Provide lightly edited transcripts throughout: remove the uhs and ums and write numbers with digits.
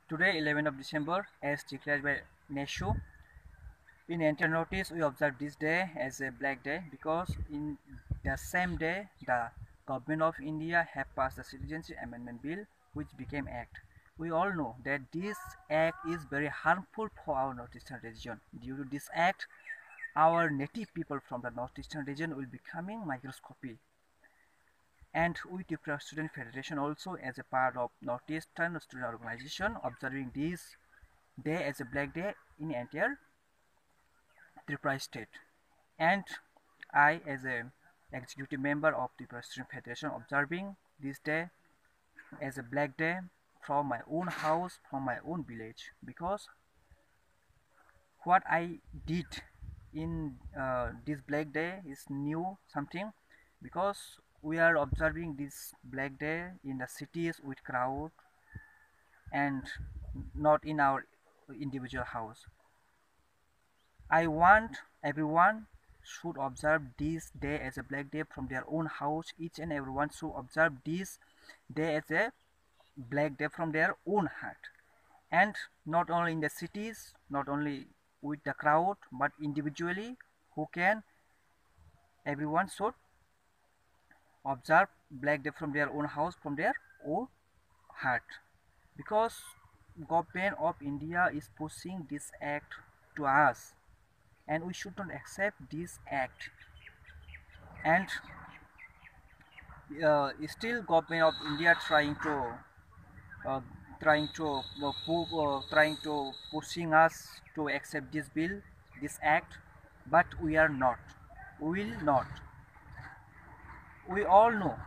Today, 11th of December, as declared by NESHU, in enter notice, we observe this day as a black day because in the same day, the government of India have passed the Citizenship Amendment Bill, which became Act. We all know that this act is very harmful for our northeastern region. Due to this act, our native people from the northeastern region will becoming microscopic. And we Tripura Student Federation also as a part of Northeastern Student Organization observing this day as a black day in entire Tripura state. And I as a executive member of Tripura Student Federation observing this day as a black day from my own house, from my own village, because what I did in this black day is new something, because we are observing this black day in the cities with crowd and not in our individual house. I want everyone should observe this day as a black day from their own house. Each and everyone should observe this day as a black day from their own heart, and not only in the cities, not only with the crowd, but individually who can, everyone should observe black day from their own house, from their own heart, because government of India is pushing this act to us and we should not accept this act. And still government of India uh, trying to pushing us to accept this bill, this act, but we are not, we will not. We all know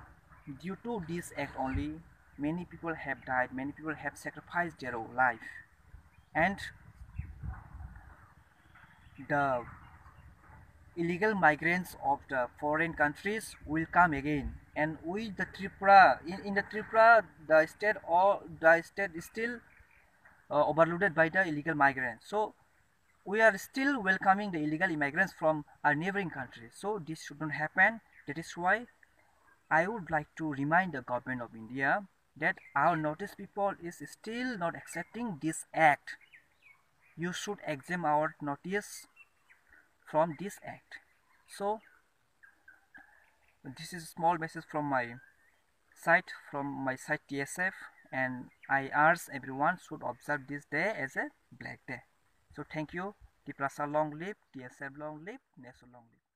due to this act only many people have died, many people have sacrificed their own life, and the illegal migrants of the foreign countries will come again, and we the Tripura in the Tripura the state is still overloaded by the illegal migrants, so we are still welcoming the illegal immigrants from our neighboring countries, so this shouldn't happen. That is why I would like to remind the government of India that our notice people is still not accepting this act. You should examine our notice from this act. So this is a small message from my site TSF, and I urge everyone should observe this day as a black day. So thank you. Tripura long live, TSF long live, NESHU long live.